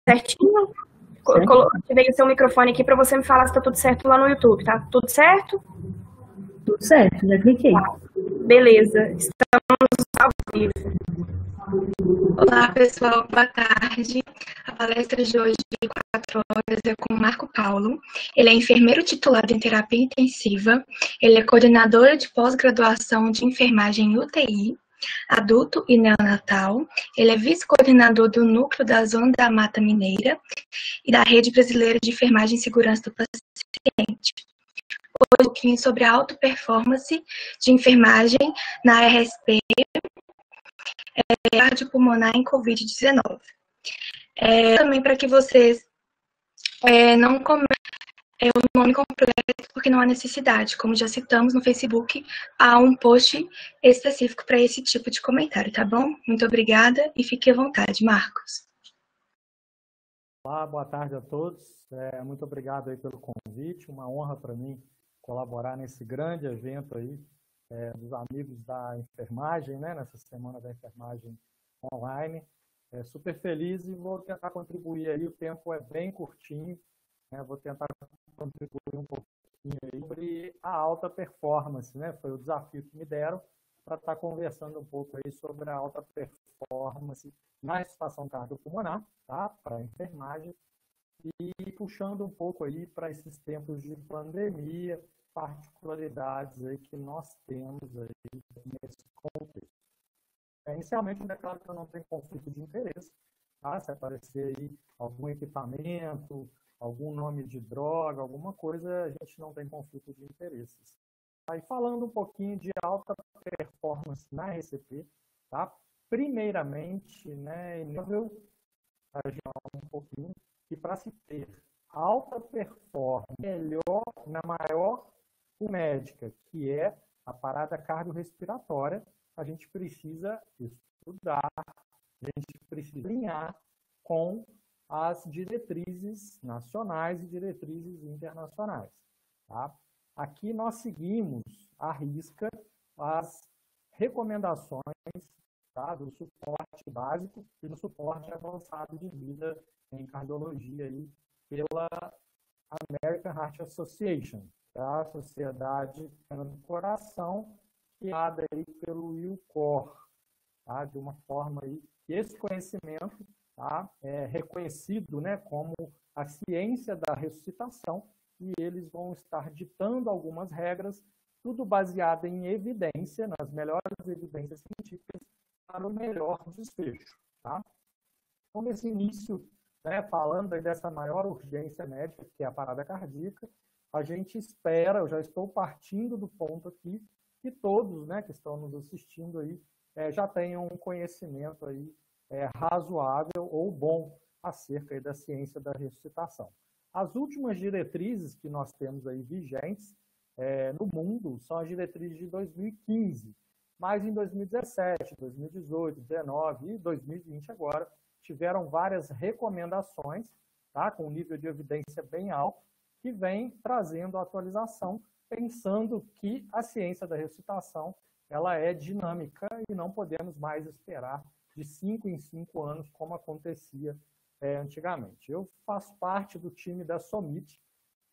certinho? Ativei o seu microfone aqui para você me falar se está tudo certo lá no YouTube, tá? Tudo certo? Tudo certo, já cliquei. Tá. Beleza, estamos ao vivo. Olá, pessoal, boa tarde. A palestra de hoje, de 4 horas, é com o Marco Paulo. Ele é enfermeiro titulado em terapia intensiva, ele é coordenador de pós-graduação de enfermagem em UTI, adulto e neonatal, ele é vice-coordenador do núcleo da Zona da Mata Mineira e da Rede Brasileira de Enfermagem e Segurança do Paciente. Hoje, um pouquinho sobre a alta performance de enfermagem na RSP, cardiopulmonar em Covid-19. Também para que vocês não comentem o nome completo, porque não há necessidade. Como já citamos no Facebook, há um post específico para esse tipo de comentário, tá bom? Muito obrigada e fique à vontade, Marcos. Olá, boa tarde a todos. Muito obrigado aí pelo convite. Uma honra para mim colaborar nesse grande evento aí dos amigos da enfermagem, né? Nessa semana da enfermagem online. Super feliz e vou tentar contribuir aí. O tempo é bem curtinho. Vou tentar contribuir um pouquinho aí sobre a alta performance, né? Foi o desafio que me deram para estar conversando um pouco aí sobre a alta performance na ressuscitação cardiopulmonar, tá? Para a enfermagem, e puxando um pouco aí para esses tempos de pandemia, particularidades aí que nós temos aí nesse contexto. Inicialmente, eu declaro que eu não tenho conflito de interesse, tá? Se aparecer aí algum equipamento, algum nome de droga, alguma coisa, a gente não tem conflito de interesses. Aí falando um pouquinho de alta performance na RCP, tá? Primeiramente, né, nível um pouquinho, que para se ter alta performance melhor, na maior médica, que é a parada cardiorrespiratória, a gente precisa estudar, a gente precisa alinhar com as diretrizes nacionais e diretrizes internacionais. Tá? Aqui nós seguimos à risca as recomendações, tá, do suporte básico e do suporte avançado de vida em cardiologia aí, pela American Heart Association, tá? A Sociedade do Coração, criada aí pelo ILCOR, tá? De uma forma aí que esse conhecimento, tá, é reconhecido, né, como a ciência da ressuscitação, e eles vão estar ditando algumas regras, tudo baseado em evidência, nas melhores evidências científicas, para o melhor desfecho. Tá? Então, nesse início, né, falando aí dessa maior urgência médica, que é a parada cardíaca, a gente espera, eu já estou partindo do ponto aqui, que todos, né, que estão nos assistindo aí, já tenham um conhecimento aí, razoável ou bom acerca aí da ciência da ressuscitação. As últimas diretrizes que nós temos aí vigentes no mundo são as diretrizes de 2015, mas em 2017, 2018, 2019 e 2020 agora, tiveram várias recomendações, tá, com um nível de evidência bem alto, que vem trazendo atualização, pensando que a ciência da ressuscitação ela é dinâmica e não podemos mais esperar de 5 em 5 anos, como acontecia antigamente. Eu faço parte do time da SOMIT,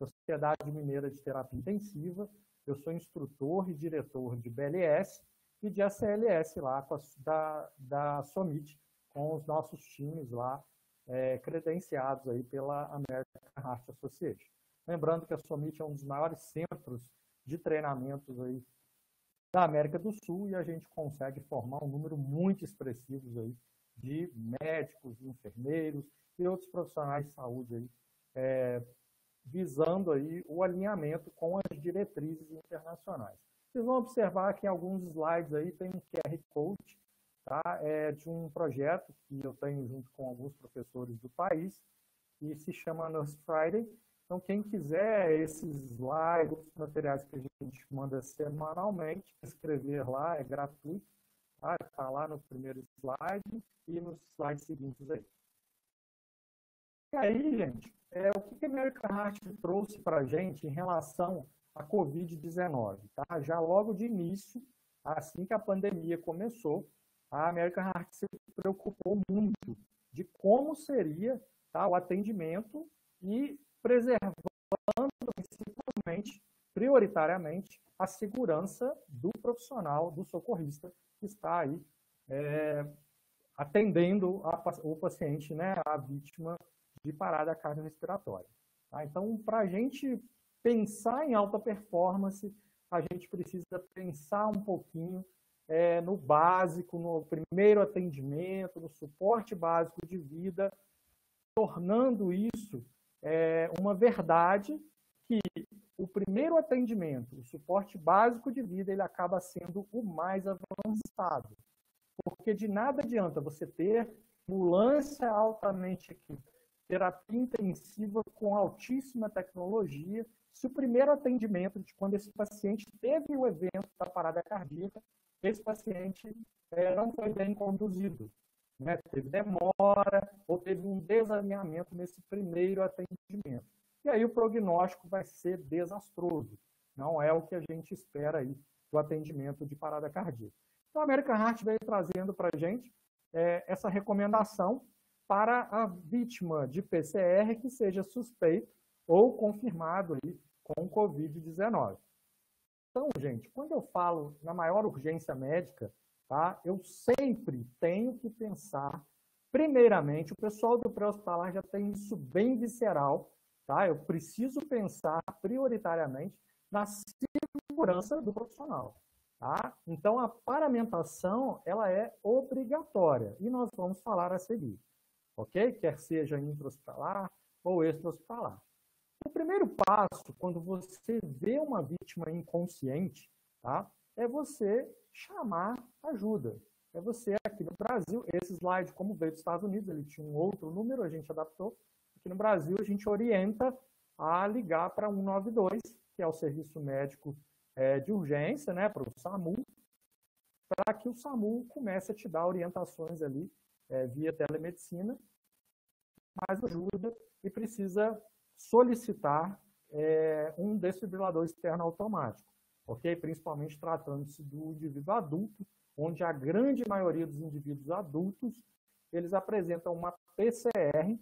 Sociedade Mineira de Terapia Intensiva. Eu sou instrutor e diretor de BLS e de ACLS lá da SOMIT, com os nossos times lá credenciados aí pela American Heart Association. Lembrando que a SOMIT é um dos maiores centros de treinamentos aí da América do Sul e a gente consegue formar um número muito expressivo aí de médicos, enfermeiros e outros profissionais de saúde aí, visando aí o alinhamento com as diretrizes internacionais. Vocês vão observar que em alguns slides aí tem um QR Code, tá? De um projeto que eu tenho junto com alguns professores do país, que se chama Nurse Friday. Então, quem quiser esses slides, os materiais que a gente manda semanalmente, escrever lá, é gratuito, tá? Está lá no primeiro slide e nos slides seguintes aí. E aí, gente, o que a American Heart trouxe para a gente em relação à Covid-19? Tá? Já logo de início, assim que a pandemia começou, a American Heart se preocupou muito de como seria tá, o atendimento e preservando, principalmente, prioritariamente, a segurança do profissional, do socorrista que está aí atendendo o paciente, né, a vítima de parada cardiorrespiratória. Tá? Então, para a gente pensar em alta performance, a gente precisa pensar um pouquinho no básico, no primeiro atendimento, no suporte básico de vida, tornando isso uma verdade que o primeiro atendimento, o suporte básico de vida, ele acaba sendo o mais avançado. Porque de nada adianta você ter ambulância altamente equipada, terapia intensiva com altíssima tecnologia, se o primeiro atendimento de quando esse paciente teve o evento da parada cardíaca, esse paciente não foi bem conduzido, né? Teve demora ou teve um desalinhamento nesse primeiro atendimento. E aí o prognóstico vai ser desastroso. Não é o que a gente espera aí do atendimento de parada cardíaca. Então, a American Heart veio trazendo para a gente essa recomendação para a vítima de PCR que seja suspeito ou confirmado ali com Covid-19. Então, gente, quando eu falo na maior urgência médica, tá, eu sempre tenho que pensar, primeiramente, o pessoal do pré-hospitalar já tem isso bem visceral, tá? Eu preciso pensar prioritariamente na segurança do profissional. Tá? Então, a paramentação ela é obrigatória e nós vamos falar a seguir, ok? Quer seja intra-hospitalar ou extra-hospitalar. O primeiro passo, quando você vê uma vítima inconsciente, tá? É você chamar ajuda. É você aqui no Brasil, esse slide, como veio dos Estados Unidos, ele tinha um outro número, a gente adaptou. Aqui no Brasil, a gente orienta a ligar para 192, que é o serviço médico de urgência, né, para o SAMU, para que o SAMU comece a te dar orientações ali via telemedicina, mais ajuda e precisa solicitar um desfibrilador externo automático, ok? Principalmente tratando-se do indivíduo adulto, onde a grande maioria dos indivíduos adultos, eles apresentam uma PCR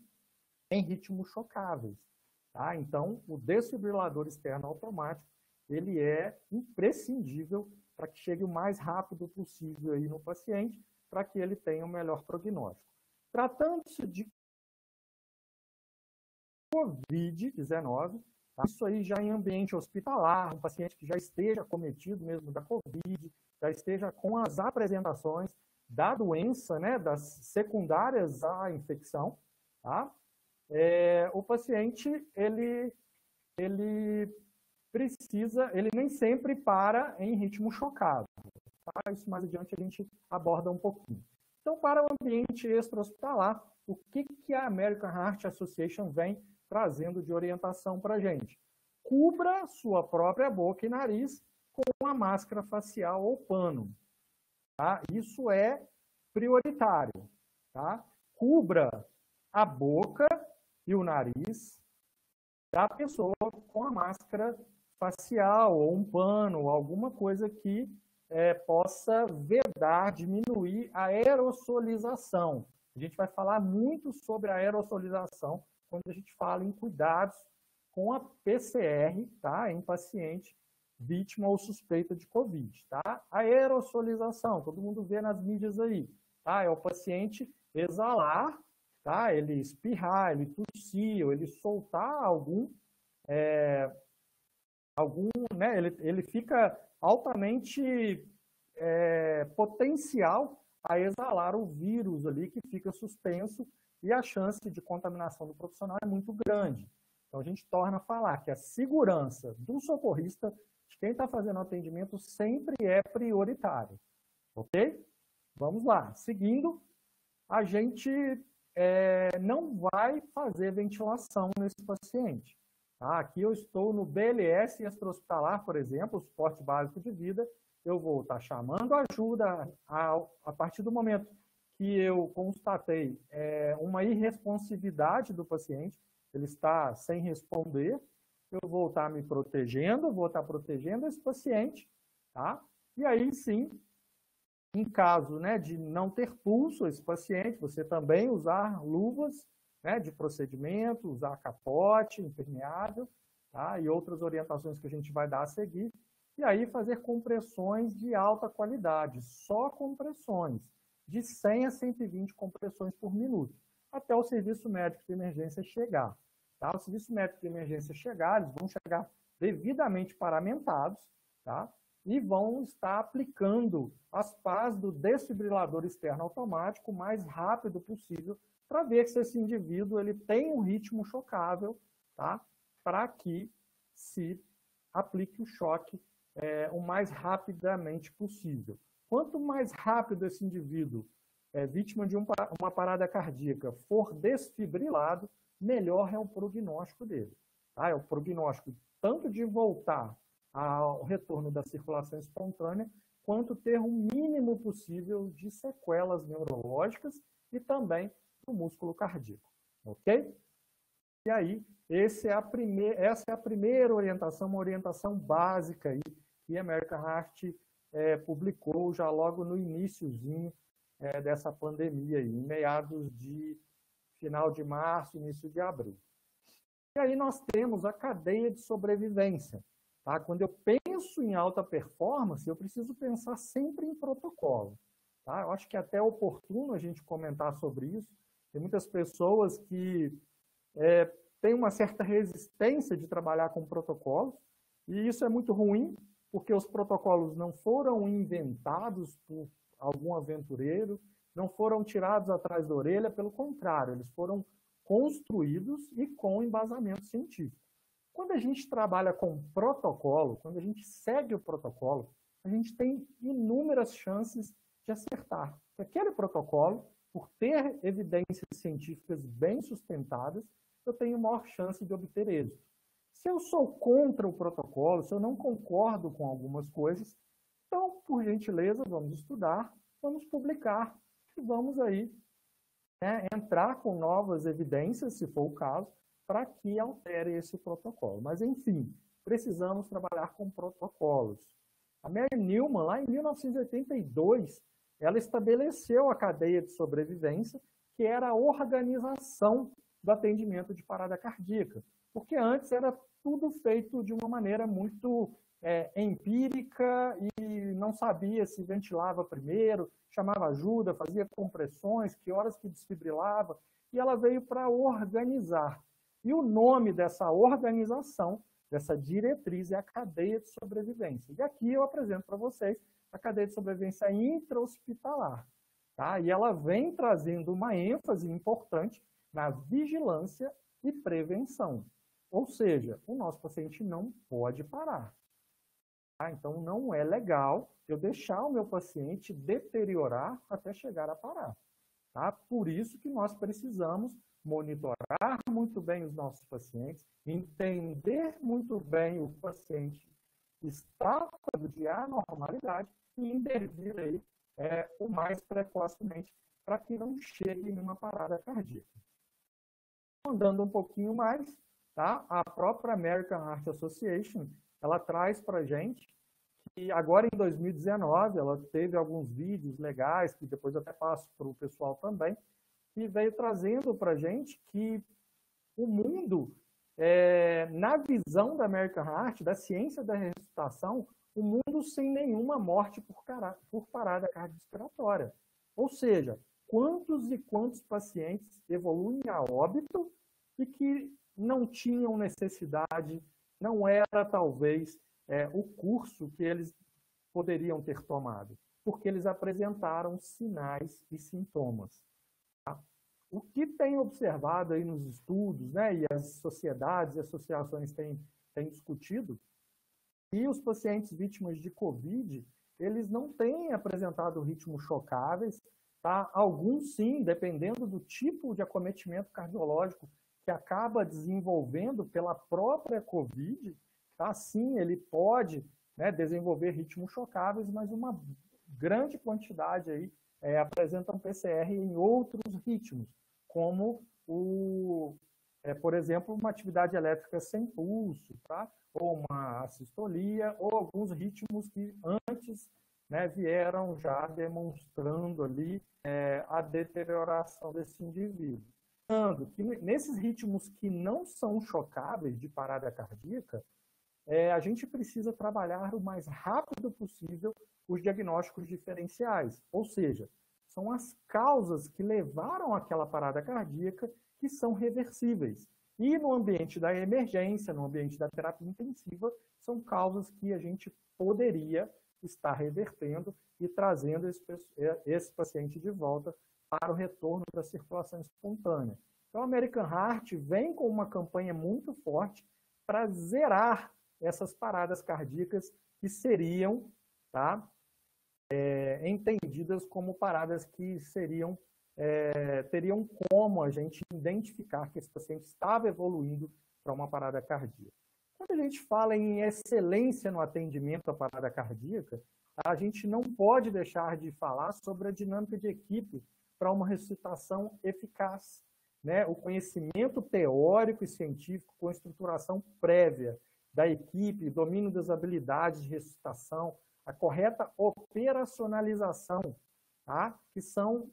em ritmos chocáveis, tá? Então, o desfibrilador externo automático ele é imprescindível para que chegue o mais rápido possível aí no paciente, para que ele tenha o melhor prognóstico. Tratando-se de Covid-19, tá? Isso aí já em ambiente hospitalar, um paciente que já esteja cometido mesmo da Covid, já esteja com as apresentações da doença, né, das secundárias à infecção, tá? O paciente, ele nem sempre para em ritmo chocado. Tá? Isso mais adiante a gente aborda um pouquinho. Então, para o ambiente extra-hospitalar, o que a American Heart Association vem trazendo de orientação para a gente? Cubra sua própria boca e nariz com a máscara facial ou pano. Tá? Isso é prioritário. Tá? Cubra a boca e o nariz da pessoa com a máscara facial ou um pano, ou alguma coisa que possa vedar, diminuir a aerossolização. A gente vai falar muito sobre a aerossolização quando a gente fala em cuidados com a PCR, tá? Em paciente vítima ou suspeita de Covid, tá? A aerossolização, todo mundo vê nas mídias aí, tá? É o paciente exalar, tá? Ele espirrar, ele tossir, ou ele soltar né? Ele fica altamente potencial a exalar o vírus ali que fica suspenso e a chance de contaminação do profissional é muito grande. Então, a gente torna a falar que a segurança do socorrista, de quem está fazendo o atendimento, sempre é prioritário. Ok? Vamos lá. Seguindo, a gente não vai fazer ventilação nesse paciente. Tá? Aqui eu estou no BLS extra-hospitalar, por exemplo, o suporte básico de vida, eu vou estar chamando ajuda a partir do momento que eu constatei uma irresponsividade do paciente, ele está sem responder, eu vou estar me protegendo, vou estar protegendo esse paciente, tá? E aí sim, em caso, né, de não ter pulso esse paciente, você também usar luvas né, de procedimento, usar capote impermeável, tá, e outras orientações que a gente vai dar a seguir. E aí fazer compressões de alta qualidade, só compressões, de 100 a 120 compressões por minuto, até o serviço médico de emergência chegar. Tá? O serviço médico de emergência chegar, eles vão chegar devidamente paramentados, tá? E vão estar aplicando as pás do desfibrilador externo automático o mais rápido possível para ver se esse indivíduo ele tem um ritmo chocável, tá? Para que se aplique o choque o mais rapidamente possível. Quanto mais rápido esse indivíduo, vítima de uma parada cardíaca, for desfibrilado, melhor é o prognóstico dele. Tá? É o prognóstico tanto de voltar ao retorno da circulação espontânea, quanto ter o mínimo possível de sequelas neurológicas e também do músculo cardíaco. Ok? E aí, essa é a primeira orientação, uma orientação básica aí, que a American Heart publicou já logo no iniciozinho dessa pandemia, aí, em meados de final de março, início de abril. E aí nós temos a cadeia de sobrevivência. Tá? Quando eu penso em alta performance, eu preciso pensar sempre em protocolo. Tá? Eu acho que é até oportuno a gente comentar sobre isso. Tem muitas pessoas que têm uma certa resistência de trabalhar com protocolos, e isso é muito ruim, porque os protocolos não foram inventados por algum aventureiro, não foram tirados atrás da orelha, pelo contrário, eles foram construídos e com embasamento científico. Quando a gente trabalha com protocolo, quando a gente segue o protocolo, a gente tem inúmeras chances de acertar. Aquele protocolo, por ter evidências científicas bem sustentadas, eu tenho maior chance de obter êxito. Se eu sou contra o protocolo, se eu não concordo com algumas coisas, então, por gentileza, vamos estudar, vamos publicar e vamos aí entrar com novas evidências, se for o caso, para que altere esse protocolo. Mas, enfim, precisamos trabalhar com protocolos. A Mary Newman, lá em 1982, ela estabeleceu a cadeia de sobrevivência, que era a organização do atendimento de parada cardíaca. Porque antes era tudo feito de uma maneira muito empírica e não sabia se ventilava primeiro, chamava ajuda, fazia compressões, que horas que desfibrilava, e ela veio para organizar. E o nome dessa organização, dessa diretriz, é a cadeia de sobrevivência. E aqui eu apresento para vocês a cadeia de sobrevivência intra-hospitalar. Tá? E ela vem trazendo uma ênfase importante na vigilância e prevenção. Ou seja, o nosso paciente não pode parar. Tá? Então, não é legal eu deixar o meu paciente deteriorar até chegar a parar. Tá? Por isso que nós precisamos monitorar muito bem os nossos pacientes, entender muito bem o paciente está de anormalidade e intervir aí o mais precocemente para que não chegue em uma parada cardíaca. Andando um pouquinho mais, tá? A própria American Heart Association, ela traz para a gente que agora em 2019 ela teve alguns vídeos legais, que depois eu até passo para o pessoal também, que veio trazendo para a gente que o mundo, na visão da American Heart, da ciência da ressuscitação, o mundo sem nenhuma morte por parada cardiorrespiratória. Ou seja, quantos e quantos pacientes evoluem a óbito e que não tinham necessidade, não era talvez o curso que eles poderiam ter tomado, porque eles apresentaram sinais e sintomas. Tá? O que tem observado aí nos estudos, né, e as sociedades e associações têm discutido, que os pacientes vítimas de COVID, eles não têm apresentado ritmos chocáveis, tá? Alguns sim, dependendo do tipo de acometimento cardiológico que acaba desenvolvendo pela própria COVID, tá? Sim, ele pode, né, desenvolver ritmos chocáveis, mas uma grande quantidade aí apresentam PCR em outros ritmos, como por exemplo, uma atividade elétrica sem pulso, tá? Ou uma assistolia, ou alguns ritmos que antes, né, vieram já demonstrando ali a deterioração desse indivíduo. que nesses ritmos que não são chocáveis de parada cardíaca, a gente precisa trabalhar o mais rápido possível os diagnósticos diferenciais, ou seja, são as causas que levaram àquela parada cardíaca que são reversíveis. E no ambiente da emergência, no ambiente da terapia intensiva, são causas que a gente poderia estar revertendo e trazendo esse paciente de volta para o retorno da circulação espontânea. Então, a American Heart vem com uma campanha muito forte para zerar essas paradas cardíacas que seriam, tá, entendidas como paradas que teriam como a gente identificar que esse paciente estava evoluindo para uma parada cardíaca. Quando a gente fala em excelência no atendimento à parada cardíaca, a gente não pode deixar de falar sobre a dinâmica de equipe para uma ressuscitação eficaz, né? O conhecimento teórico e científico com estruturação prévia da equipe, domínio das habilidades de ressuscitação, a correta operacionalização, tá? que são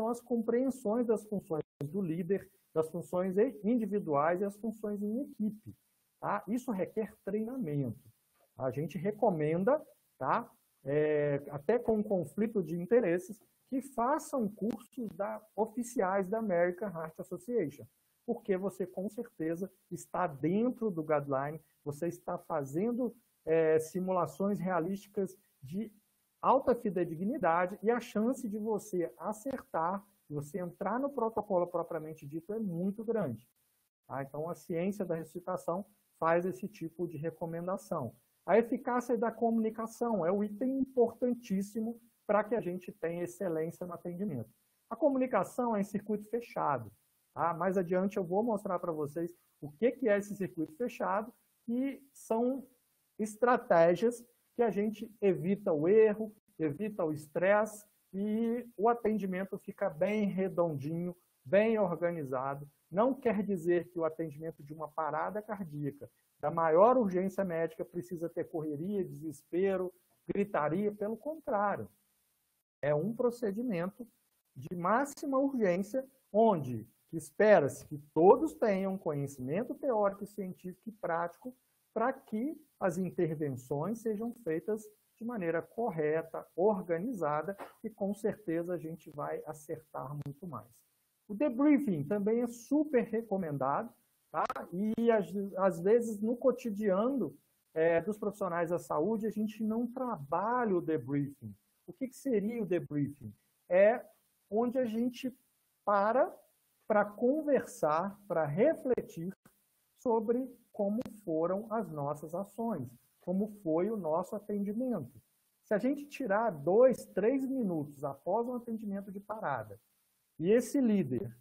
as compreensões das funções do líder, das funções individuais e as funções em equipe. Tá? Isso requer treinamento. A gente recomenda, tá? Até com conflito de interesses, que façam cursos oficiais da American Heart Association, porque você com certeza está dentro do guideline, você está fazendo simulações realísticas de alta fidedignidade e a chance de você acertar, de você entrar no protocolo propriamente dito é muito grande. Tá? Então, a ciência da ressuscitação faz esse tipo de recomendação. A eficácia da comunicação é um item importantíssimo para que a gente tenha excelência no atendimento. A comunicação é em circuito fechado. Tá? Mais adiante eu vou mostrar para vocês o que é esse circuito fechado e são estratégias que a gente evita o erro, evita o estresse e o atendimento fica bem redondinho, bem organizado. Não quer dizer que o atendimento de uma parada cardíaca da maior urgência médica precisa ter correria, desespero, gritaria, pelo contrário. É um procedimento de máxima urgência, onde espera-se que todos tenham conhecimento teórico, científico e prático para que as intervenções sejam feitas de maneira correta, organizada, e com certeza a gente vai acertar muito mais. O debriefing também é super recomendado, tá? E às vezes no cotidiano dos profissionais da saúde a gente não trabalha o debriefing. O que seria o debriefing? É onde a gente para conversar, para refletir sobre como foram as nossas ações, como foi o nosso atendimento. Se a gente tirar 2, 3 minutos após um atendimento de parada, e esse líder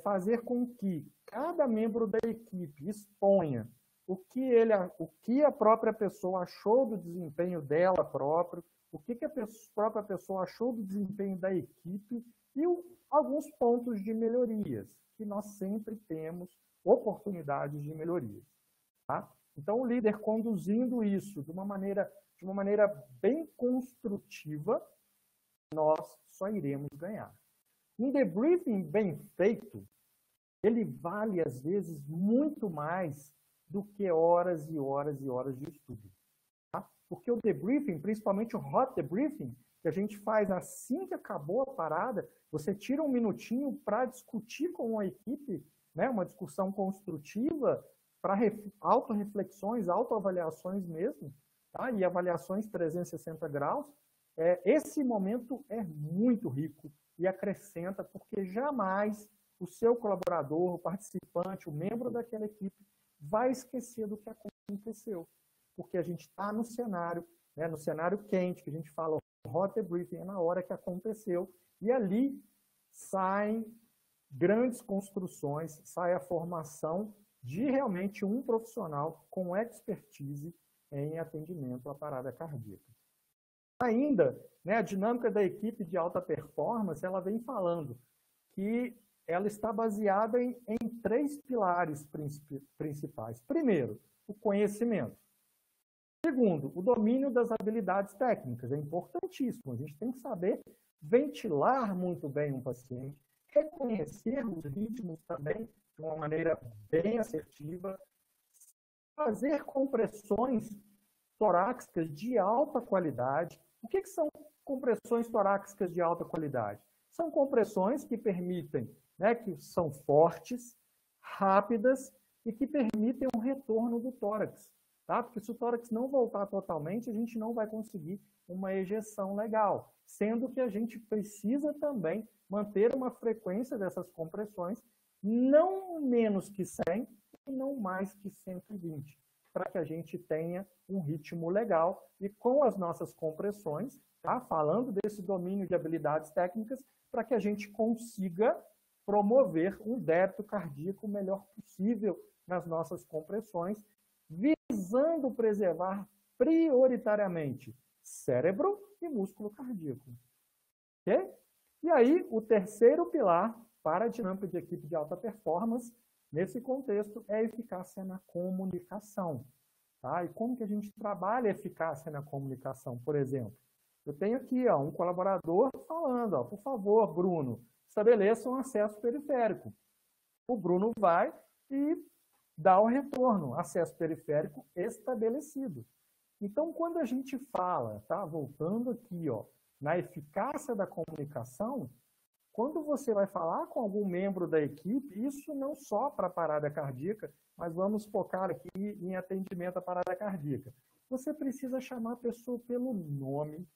fazer com que cada membro da equipe exponha o que a própria pessoa achou do desempenho dela própria, o que a própria pessoa achou do desempenho da equipe e alguns pontos de melhorias, que nós sempre temos oportunidades de melhorias. Tá? Então, o líder conduzindo isso de uma maneira bem construtiva, nós só iremos ganhar. Um debriefing bem feito, ele vale, às vezes, muito mais do que horas e horas e horas de estudo. Tá? Porque o debriefing, principalmente o hot debriefing, que a gente faz assim que acabou a parada, você tira um minutinho para discutir com a equipe, né, uma discussão construtiva, para autorreflexões, autoavaliações mesmo, tá? E avaliações 360 graus. Esse momento é muito rico e acrescenta, porque jamais o seu colaborador, o participante, o membro daquela equipe vai esquecer do que aconteceu. Porque a gente está no cenário, né, no cenário quente, que a gente fala o hot debriefing, é na hora que aconteceu, e ali saem grandes construções, sai a formação de realmente um profissional com expertise em atendimento à parada cardíaca. Ainda, né, a dinâmica da equipe de alta performance, ela vem falando que ela está baseada em 3 pilares principais. Primeiro, o conhecimento. Segundo, o domínio das habilidades técnicas. É importantíssimo. A gente tem que saber ventilar muito bem um paciente, reconhecer os ritmos também de uma maneira bem assertiva, fazer compressões torácicas de alta qualidade. O que são compressões torácicas de alta qualidade? São compressões que permitem, né, que são fortes, rápidas e que permitem um retorno do tórax. Tá? Porque se o tórax não voltar totalmente, a gente não vai conseguir uma ejeção legal. Sendo que a gente precisa também manter uma frequência dessas compressões não menos que 100 e não mais que 120, para que a gente tenha um ritmo legal e com as nossas compressões, tá? Falando desse domínio de habilidades técnicas, para que a gente consiga promover um débito cardíaco o melhor possível nas nossas compressões, visando preservar prioritariamente cérebro e músculo cardíaco. Ok? E aí, o terceiro pilar para a dinâmica de equipe de alta performance, nesse contexto, é a eficácia na comunicação. Tá? E como que a gente trabalha a eficácia na comunicação? Por exemplo, eu tenho aqui um colaborador falando, por favor, Bruno, estabeleça um acesso periférico. O Bruno vai e dá o retorno, acesso periférico estabelecido. Então, quando a gente fala, tá? Voltando aqui, na eficácia da comunicação, quando você vai falar com algum membro da equipe, isso não só para a parada cardíaca, mas vamos focar aqui em atendimento à parada cardíaca. Você precisa chamar a pessoa pelo nome,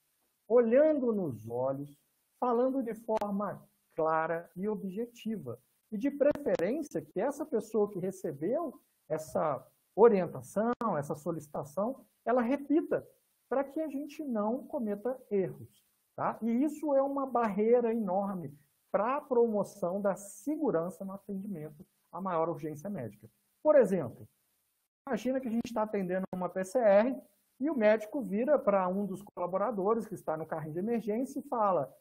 olhando nos olhos, falando de forma clara e objetiva. E de preferência que essa pessoa que recebeu essa orientação, essa solicitação, ela repita, para que a gente não cometa erros. Tá? E isso é uma barreira enorme para a promoção da segurança no atendimento à maior urgência médica. Por exemplo, imagina que a gente está atendendo uma PCR e o médico vira para um dos colaboradores que está no carrinho de emergência e fala: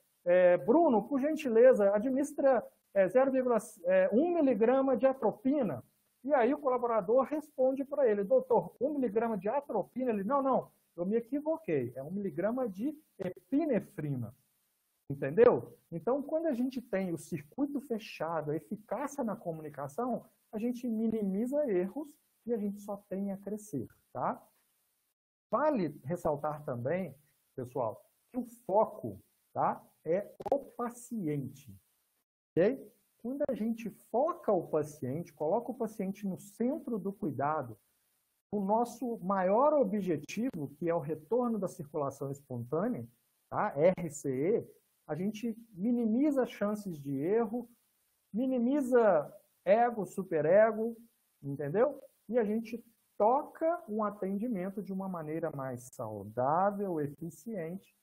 Bruno, por gentileza, administra 0,1 miligrama de atropina. E aí o colaborador responde para ele: doutor, 1 miligrama de atropina? Ele: não, eu me equivoquei, é 1 miligrama de epinefrina. Entendeu? Então, quando a gente tem o circuito fechado, a eficácia na comunicação, a gente minimiza erros e a gente só tem a crescer, tá? Vale ressaltar também, pessoal, que o foco, tá, é o paciente, ok? Quando a gente foca o paciente, coloca o paciente no centro do cuidado, o nosso maior objetivo, que é o retorno da circulação espontânea, tá, RCE, a gente minimiza as chances de erro, minimiza ego, superego, entendeu? E a gente toca um atendimento de uma maneira mais saudável, eficiente,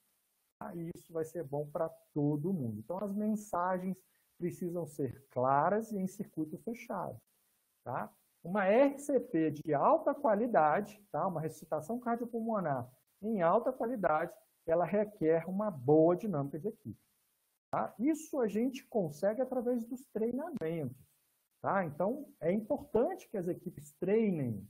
tá? E isso vai ser bom para todo mundo. Então, as mensagens precisam ser claras e em circuito fechado, tá? Uma RCP de alta qualidade, tá? Uma ressuscitação cardiopulmonar em alta qualidade, ela requer uma boa dinâmica de equipe. Tá? Isso a gente consegue através dos treinamentos. Tá? Então, é importante que as equipes treinem,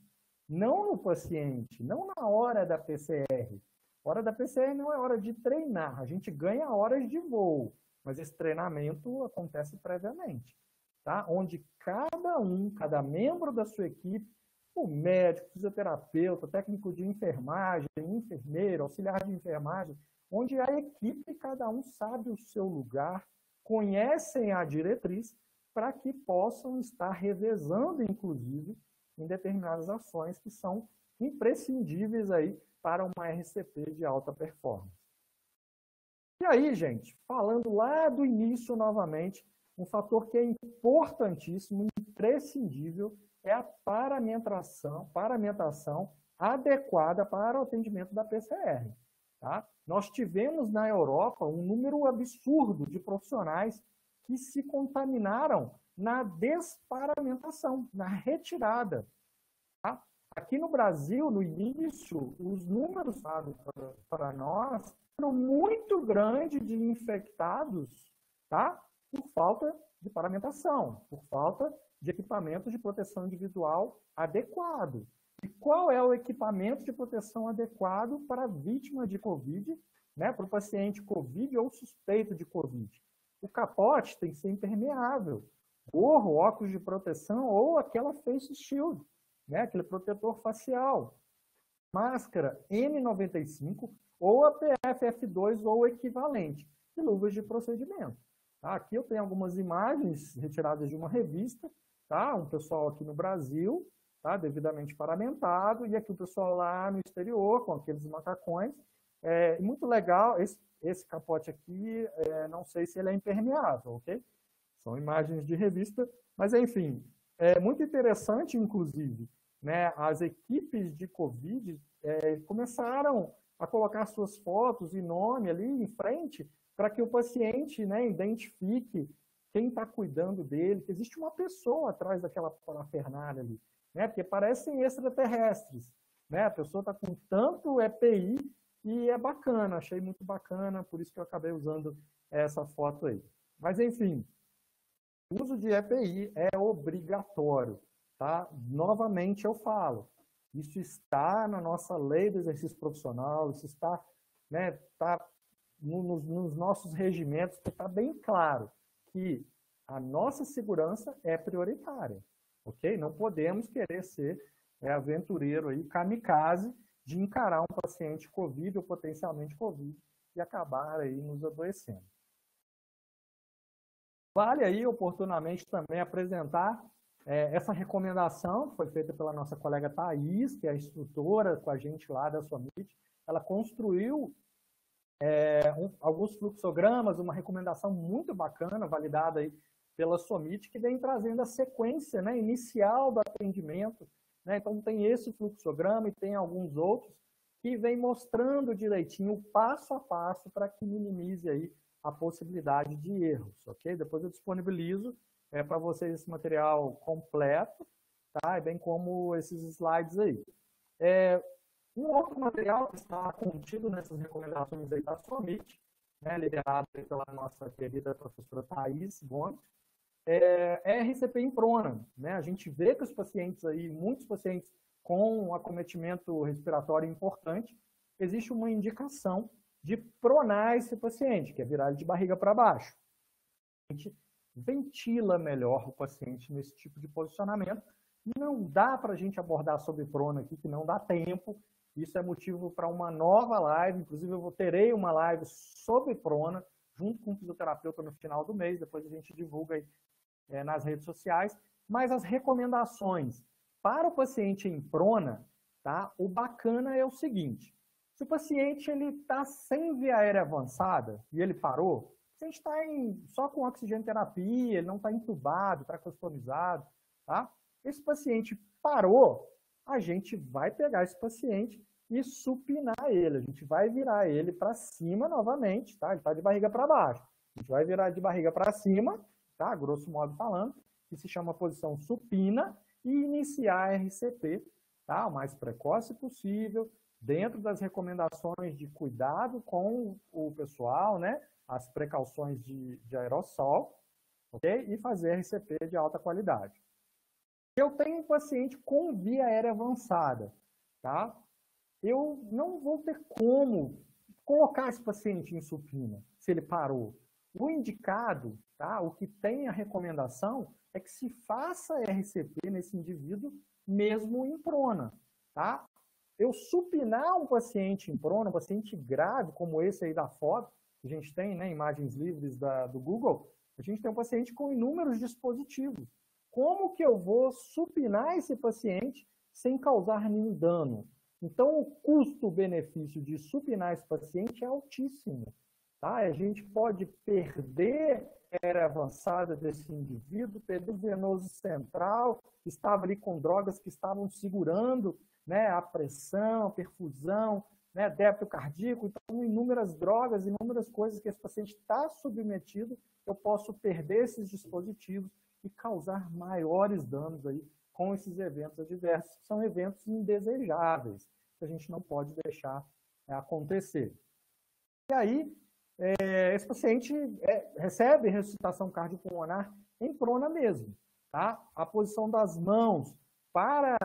não no paciente, não na hora da PCR. A hora da PCR não é hora de treinar, a gente ganha horas de voo, mas esse treinamento acontece previamente. Tá? Onde cada membro da sua equipe, o médico, fisioterapeuta, técnico de enfermagem, enfermeiro, auxiliar de enfermagem, onde a equipe, cada um sabe o seu lugar, conhecem a diretriz, para que possam estar revezando, inclusive, em determinadas ações que são imprescindíveis aí para uma RCP de alta performance. E aí, gente, falando lá do início novamente, um fator que é importantíssimo, imprescindível, é a paramentação adequada para o atendimento da PCR. Tá? Nós tivemos na Europa um número absurdo de profissionais que se contaminaram na desparamentação, na retirada. Tá? Aqui no Brasil, no início, os números para nós eram muito grandes de infectados, tá? Por falta de paramentação, por falta de equipamento de proteção individual adequado. E qual é o equipamento de proteção adequado para a vítima de Covid, né, para o paciente Covid ou suspeito de Covid? O capote tem que ser impermeável. Gorro, óculos de proteção ou aquela face shield, né? Aquele protetor facial. Máscara N95 ou a PFF2 ou equivalente. E luvas de procedimento. Tá? Aqui eu tenho algumas imagens retiradas de uma revista, tá? Um pessoal aqui no Brasil, tá? Devidamente paramentado, e aqui o pessoal lá no exterior, com aqueles macacões. Muito legal, esse capote aqui, não sei se ele é impermeável, ok? São imagens de revista, mas enfim, é muito interessante, inclusive, né? As equipes de Covid começaram a colocar suas fotos e nome ali em frente, para que o paciente, né, identifique quem está cuidando dele, que existe uma pessoa atrás daquela parafernália ali, né, porque parecem extraterrestres, né, a pessoa está com tanto EPI e é bacana, achei muito bacana, por isso que eu acabei usando essa foto aí. Mas, enfim, o uso de EPI é obrigatório, tá? Novamente eu falo, isso está na nossa lei do exercício profissional, isso está, né, nos nossos regimentos, que está bem claro que a nossa segurança é prioritária, ok? Não podemos querer ser aventureiro aí, kamikaze, de encarar um paciente Covid ou potencialmente Covid e acabar aí nos adoecendo. Vale aí oportunamente também apresentar essa recomendação que foi feita pela nossa colega Thaís, que é a instrutora com a gente lá da SOMIT. Ela construiu alguns fluxogramas, uma recomendação muito bacana, validada aí pela SOMIT, que vem trazendo a sequência, né, inicial do atendimento, né? Então tem esse fluxograma e tem alguns outros que vem mostrando direitinho o passo a passo para que minimize aí a possibilidade de erros, ok? Depois eu disponibilizo para vocês esse material completo, tá? Bem como esses slides aí. Um outro material que está contido nessas recomendações aí da SOMIT, né, liderado pela nossa querida professora Thaís Gomes, é RCP em prona, né? A gente vê que os pacientes aí, muitos pacientes com um acometimento respiratório importante, existe uma indicação de pronar esse paciente, que é virar ele de barriga para baixo. A gente ventila melhor o paciente nesse tipo de posicionamento. Não dá para a gente abordar sobre prona aqui, que não dá tempo. Isso é motivo para uma nova live. Inclusive, eu terei uma live sobre prona, junto com o fisioterapeuta no final do mês. Depois a gente divulga aí nas redes sociais. Mas as recomendações para o paciente em prona, tá? O bacana é o seguinte: se o paciente está sem via aérea avançada e ele parou, se a gente está só com oxigênio terapia, ele não está entubado, tracostomizado, tá? Esse paciente parou, a gente vai pegar esse paciente e supinar ele. A gente vai virar ele para cima novamente, tá? Ele está de barriga para baixo. A gente vai virar de barriga para cima, tá? Grosso modo falando, que se chama posição supina, e iniciar a RCP, tá? O mais precoce possível, dentro das recomendações de cuidado com o pessoal, né? As precauções de aerossol, ok? E fazer RCP de alta qualidade. Eu tenho um paciente com via aérea avançada, tá? Eu não vou ter como colocar esse paciente em supina, se ele parou. O indicado, tá? O que tem a recomendação é que se faça RCP nesse indivíduo mesmo em prona, tá? Eu supinar um paciente em prona, um paciente grave, como esse aí da foto, que a gente tem, né, imagens livres do Google, a gente tem um paciente com inúmeros dispositivos. Como que eu vou supinar esse paciente sem causar nenhum dano? Então, o custo-benefício de supinar esse paciente é altíssimo, tá? A gente pode perder a aérea avançada desse indivíduo, perder o venoso central, que estava ali com drogas que estavam segurando, né, a pressão, a perfusão, né, débito cardíaco. Então, inúmeras drogas, inúmeras coisas que esse paciente está submetido, eu posso perder esses dispositivos e causar maiores danos aí com esses eventos adversos, que são eventos indesejáveis, que a gente não pode deixar acontecer. E aí, esse paciente recebe ressuscitação cardiopulmonar em prona mesmo, tá? A posição das mãos para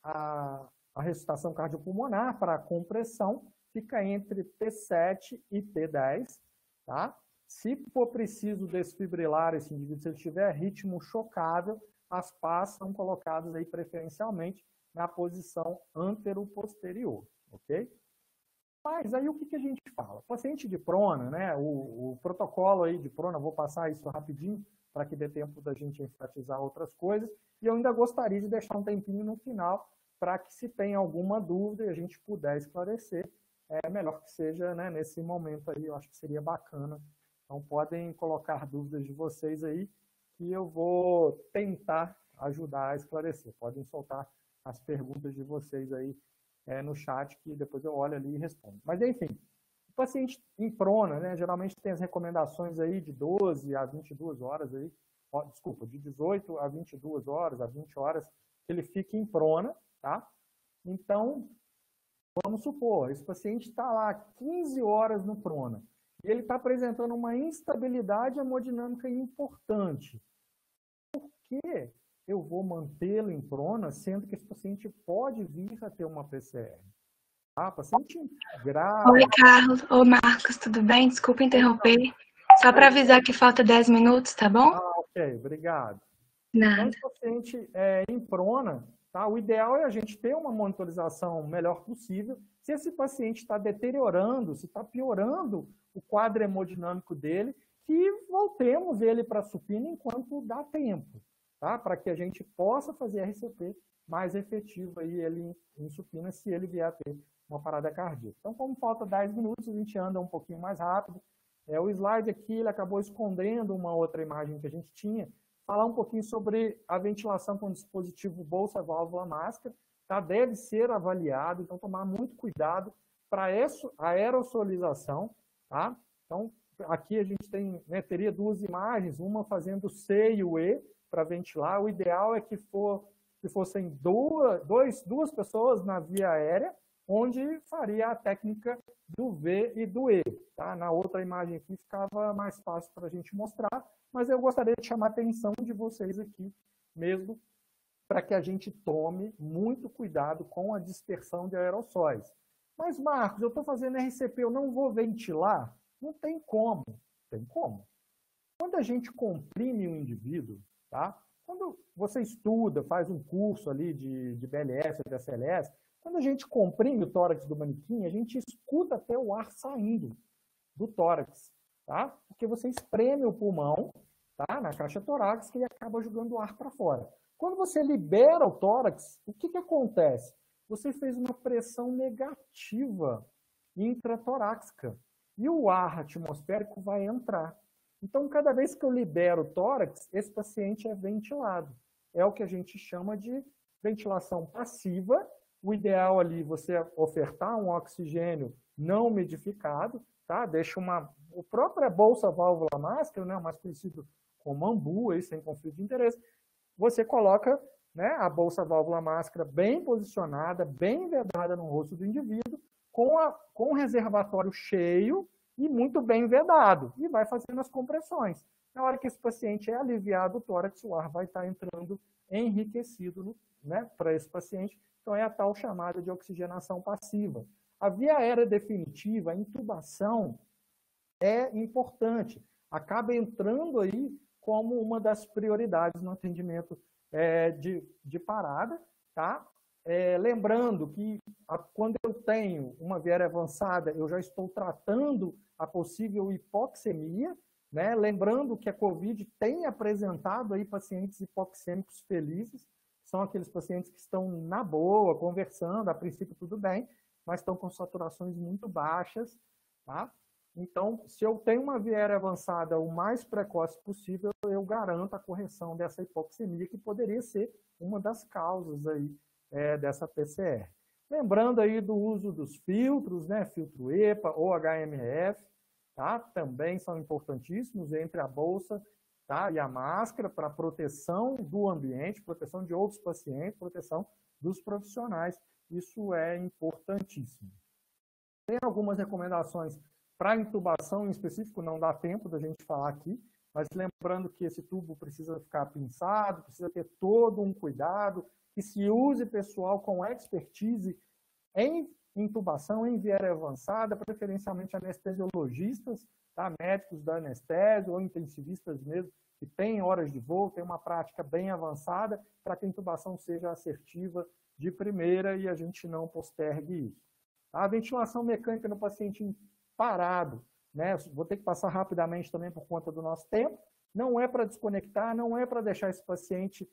a ressuscitação cardiopulmonar, para a compressão, fica entre T7 e T10, tá? Se for preciso desfibrilar esse indivíduo, se ele tiver ritmo chocável, as pás são colocadas aí preferencialmente na posição antero-posterior, ok? Mas aí o que a gente fala? O paciente de prona, né? O protocolo aí de prona, vou passar isso rapidinho para que dê tempo da gente enfatizar outras coisas. E eu ainda gostaria de deixar um tempinho no final para que, se tem alguma dúvida e a gente puder esclarecer, é melhor que seja, né, nesse momento aí, eu acho que seria bacana. Então, podem colocar dúvidas de vocês aí, que eu vou tentar ajudar a esclarecer. Podem soltar as perguntas de vocês aí no chat, que depois eu olho ali e respondo. Mas, enfim, o paciente em prona, né, geralmente tem as recomendações aí de 12 a 22 horas, aí, desculpa, de 18 a 22 horas, a 20 horas, que ele fique em prona, tá? Então, vamos supor, esse paciente está lá 15 horas no prona, e ele está apresentando uma instabilidade hemodinâmica importante. Por que eu vou mantê-lo em prona, sendo que esse paciente pode vir a ter uma PCR? Ah, paciente grave. Oi, Carlos. Oi, Marcos, tudo bem? Desculpa interromper. Só para avisar que falta 10 minutos, tá bom? Ah, ok, obrigado. Nada. Então, esse paciente em prona, tá? O ideal é a gente ter uma monitorização melhor possível. Se esse paciente está deteriorando, se está piorando o quadro hemodinâmico dele, que voltemos ele para a supina enquanto dá tempo, tá? Para que a gente possa fazer RCP mais efetivo aí ele em supina, se ele vier a ter uma parada cardíaca. Então, como falta 10 minutos, a gente anda um pouquinho mais rápido. O slide aqui, ele acabou escondendo uma outra imagem que a gente tinha. Falar um pouquinho sobre a ventilação com o dispositivo bolsa, válvula, máscara, tá? Deve ser avaliado, então tomar muito cuidado para a aerosolização, tá? Então, aqui a gente tem, né, teria duas imagens, uma fazendo C e o E para ventilar. O ideal é que fossem duas pessoas na via aérea, onde faria a técnica do V e do E. Tá? Na outra imagem aqui ficava mais fácil para a gente mostrar, mas eu gostaria de chamar a atenção de vocês aqui mesmo, para que a gente tome muito cuidado com a dispersão de aerossóis. Mas, Marcos, eu estou fazendo RCP, eu não vou ventilar? Não tem como. Tem como. Quando a gente comprime um indivíduo, tá? Quando você estuda, faz um curso ali de BLS, de ACLS, quando a gente comprime o tórax do manequim, a gente escuta até o ar saindo do tórax, tá? Porque você espreme o pulmão, tá? Na caixa torácica e acaba jogando o ar para fora. Quando você libera o tórax, o que acontece? Você fez uma pressão negativa intratorácica e o ar atmosférico vai entrar. Então, cada vez que eu libero o tórax, esse paciente é ventilado. É o que a gente chama de ventilação passiva. O ideal ali é você ofertar um oxigênio não umidificado, tá? Deixa o próprio bolsa válvula máscara, né, mais conhecido como AMBU, aí, sem conflito de interesse, você coloca, né, a bolsa válvula máscara bem posicionada, bem vedada no rosto do indivíduo, com o reservatório cheio e muito bem vedado, e vai fazendo as compressões. Na hora que esse paciente é aliviado, o tórax, o ar vai estar entrando enriquecido, né, para esse paciente. Então, é a tal chamada de oxigenação passiva. A via aérea definitiva, a intubação, é importante. Acaba entrando aí como uma das prioridades no atendimento de parada, tá? Lembrando que quando eu tenho uma via aérea avançada, eu já estou tratando a possível hipoxemia, né? Lembrando que a COVID tem apresentado aí pacientes hipoxêmicos felizes, são aqueles pacientes que estão na boa, conversando, a princípio tudo bem, mas estão com saturações muito baixas, tá? Então, se eu tenho uma via aérea avançada o mais precoce possível, eu garanto a correção dessa hipoxemia, que poderia ser uma das causas aí dessa PCR. Lembrando aí do uso dos filtros, né? Filtro EPA ou HMF, tá? Também são importantíssimos entre a bolsa, tá, e a máscara para proteção do ambiente, proteção de outros pacientes, proteção dos profissionais. Isso é importantíssimo. Tem algumas recomendações para intubação em específico, não dá tempo da gente falar aqui, mas lembrando que esse tubo precisa ficar pinçado, precisa ter todo um cuidado, que se use pessoal com expertise em intubação em via aérea avançada, preferencialmente anestesiologistas, tá? Médicos da anestésio ou intensivistas mesmo, que têm horas de voo, têm uma prática bem avançada, para que a intubação seja assertiva de primeira e a gente não postergue isso. A ventilação mecânica no paciente parado, né? Vou ter que passar rapidamente também por conta do nosso tempo. Não é para desconectar, não é para deixar esse paciente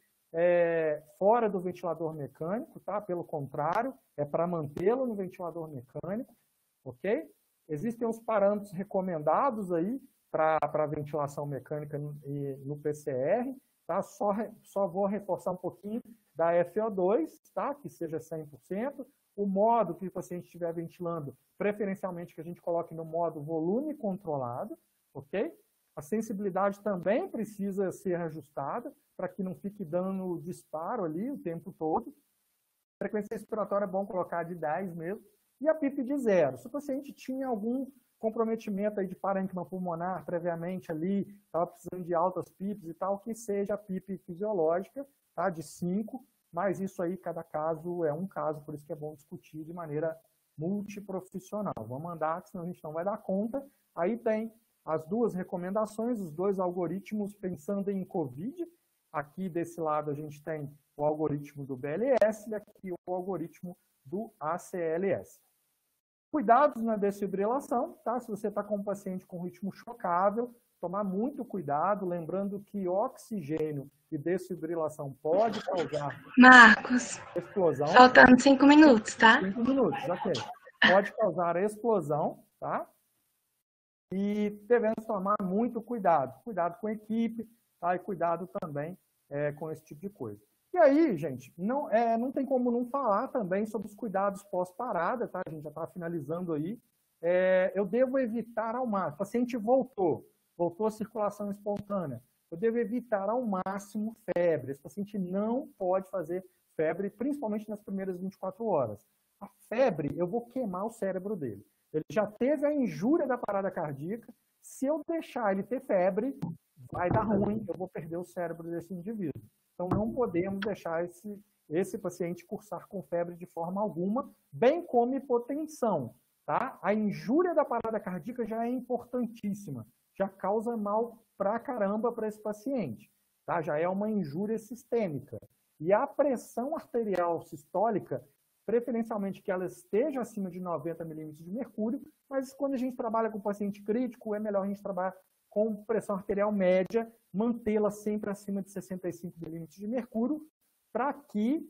fora do ventilador mecânico, tá? Pelo contrário, é para mantê-lo no ventilador mecânico, ok? Existem os parâmetros recomendados aí para ventilação mecânica no PCR, tá? Só vou reforçar um pouquinho da FO2, tá? Que seja 100%. O modo que o paciente estiver ventilando, preferencialmente que a gente coloque no modo volume controlado, ok? A sensibilidade também precisa ser ajustada para que não fique dando disparo ali o tempo todo. A frequência respiratória é bom colocar de 10 mesmo. E a PIP de 0. Se o paciente tinha algum comprometimento aí de parênquima pulmonar previamente ali, estava precisando de altas PIPs e tal, que seja a PIP fisiológica, tá? De 5, mas isso aí, cada caso é um caso, por isso que é bom discutir de maneira multiprofissional. Vamos andar, senão a gente não vai dar conta. Aí tem as duas recomendações, os dois algoritmos pensando em COVID. Aqui desse lado a gente tem o algoritmo do BLS e aqui o algoritmo do ACLS. Cuidados na desfibrilação, tá? Se você está com um paciente com ritmo chocável, tomar muito cuidado, lembrando que oxigênio e desfibrilação pode causar Marcos, explosão. faltando 5 minutos, tá? 5 minutos, ok. Pode causar explosão, tá? E devemos tomar muito cuidado. Cuidado com a equipe, tá? E cuidado também com esse tipo de coisa. E aí, gente, não tem como não falar também sobre os cuidados pós-parada, tá? A gente já está finalizando aí. Eu devo evitar ao máximo. O paciente voltou a circulação espontânea. Eu devo evitar ao máximo febre. Esse paciente não pode fazer febre, principalmente nas primeiras 24 horas. A febre, eu vou queimar o cérebro dele. Ele já teve a injúria da parada cardíaca. Se eu deixar ele ter febre, vai dar ruim, eu vou perder o cérebro desse indivíduo. Então, não podemos deixar esse paciente cursar com febre de forma alguma, bem como hipotensão. Tá? A injúria da parada cardíaca já é importantíssima, já causa mal pra caramba para esse paciente. Tá? Já é uma injúria sistêmica. E a pressão arterial sistólica, preferencialmente que ela esteja acima de 90 milímetros de mercúrio, mas quando a gente trabalha com paciente crítico, é melhor a gente trabalhar com pressão arterial média, mantê-la sempre acima de 65 milímetros de mercúrio, para que,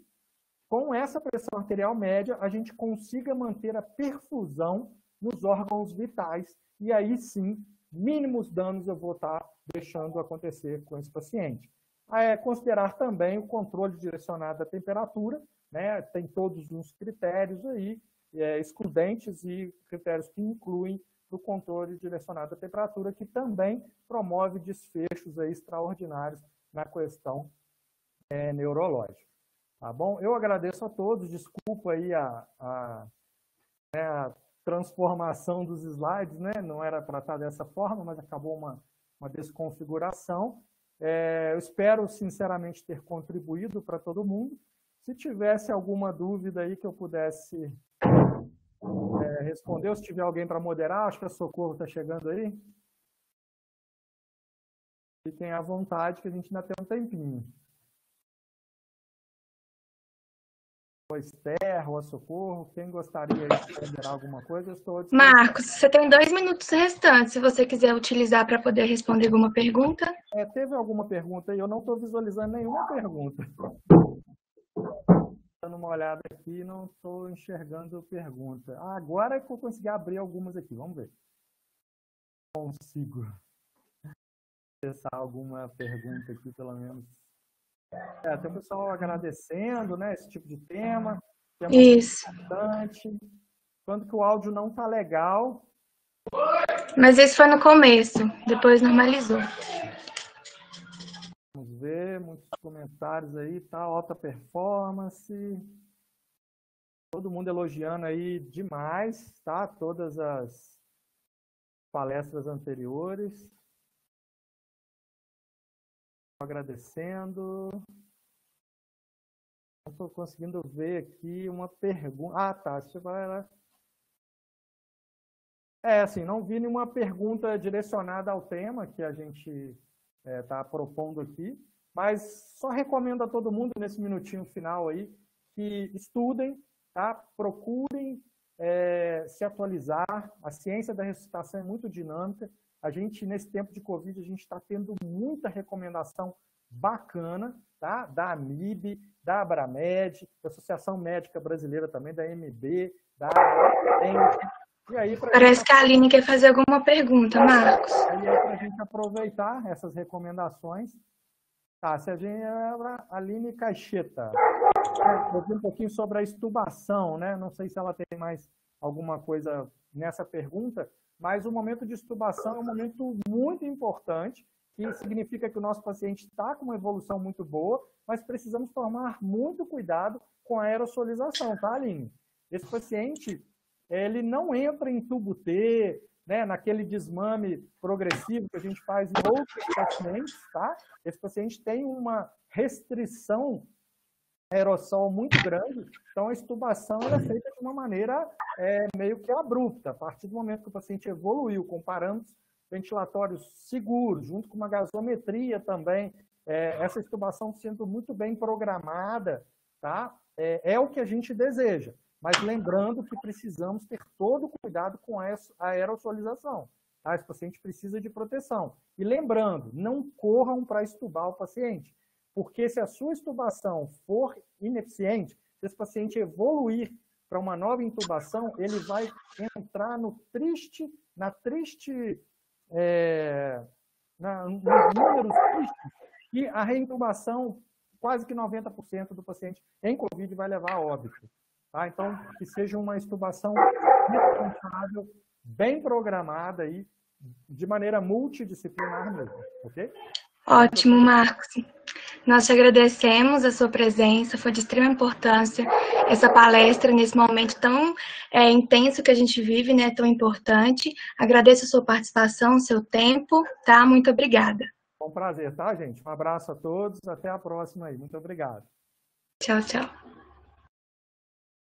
com essa pressão arterial média, a gente consiga manter a perfusão nos órgãos vitais, e aí sim, mínimos danos eu vou estar deixando acontecer com esse paciente. Considerar também o controle direcionado da temperatura, né? Tem todos os critérios aí, excludentes e critérios que incluem o controle direcionado da temperatura, que também promove desfechos aí extraordinários na questão neurológica. Tá bom? Eu agradeço a todos, desculpa aí a transformação dos slides, né? Não era para estar dessa forma, mas acabou uma desconfiguração. Eu espero, sinceramente, ter contribuído para todo mundo. Se tivesse alguma dúvida aí que eu pudesse responder, ou se tiver alguém para moderar, acho que a Socorro está chegando aí. Fiquem à vontade, que a gente ainda tem um tempinho. O Esther, ou a Socorro, quem gostaria de moderar alguma coisa, eu estou disponível. Marcos, você tem 2 minutos restantes, se você quiser utilizar para poder responder alguma pergunta. Teve alguma pergunta aí? Eu não estou visualizando nenhuma pergunta. Dando uma olhada aqui, não estou enxergando pergunta. Agora é que eu consegui abrir algumas aqui. Vamos ver. Consigo acessar alguma pergunta aqui, pelo menos. Tem o pessoal agradecendo, né, esse tipo de tema. Isso. Importante. Quando que o áudio não está legal. Mas isso foi no começo, depois normalizou. Vamos ver, muitos comentários aí, tá? Alta performance. Todo mundo elogiando aí demais, tá? Todas as palestras anteriores. Agradecendo. Não estou conseguindo ver aqui uma pergunta. Tá. Deixa eu ver. Assim, não vi nenhuma pergunta direcionada ao tema que a gente está propondo aqui, mas só recomendo a todo mundo, nesse minutinho final aí, que estudem, tá? Procurem se atualizar. A ciência da ressuscitação é muito dinâmica. A gente, nesse tempo de Covid, a gente está tendo muita recomendação bacana, tá? Da AMIB, da Abramed, da Associação Médica Brasileira também, da MB, da E aí, Parece que a Aline quer fazer alguma pergunta, Marcos. E aí, para a gente aproveitar essas recomendações, tá, se a gente... Aline Caixeta, um pouquinho sobre a extubação, né? Não sei se ela tem mais alguma coisa nessa pergunta, mas o momento de extubação é um momento muito importante, que significa que o nosso paciente está com uma evolução muito boa, mas precisamos tomar muito cuidado com a aerosolização, tá, Aline? Esse paciente, ele não entra em tubo T, né, naquele desmame progressivo que a gente faz em outros pacientes, tá? Esse paciente tem uma restrição aerossol muito grande, então a extubação é feita de uma maneira meio que abrupta. A partir do momento que o paciente evoluiu com parâmetros ventilatórios seguros, junto com uma gasometria também, essa extubação sendo muito bem programada, tá? É o que a gente deseja. Mas lembrando que precisamos ter todo o cuidado com a aerosolização. Tá? Esse paciente precisa de proteção. E lembrando, não corram para extubar o paciente, porque se a sua extubação for ineficiente, se esse paciente evoluir para uma nova intubação, ele vai entrar nos números tristes, e a reintubação, quase que 90% do paciente em Covid vai levar a óbito. Tá? Então, que seja uma extubação responsável, bem programada e de maneira multidisciplinar mesmo, ok? Ótimo, Marcos. Nós te agradecemos a sua presença, foi de extrema importância essa palestra nesse momento tão intenso que a gente vive, né, tão importante. Agradeço a sua participação, o seu tempo, tá? Muito obrigada. Foi um prazer, tá, gente? Um abraço a todos, até a próxima aí. Muito obrigado. Tchau, tchau.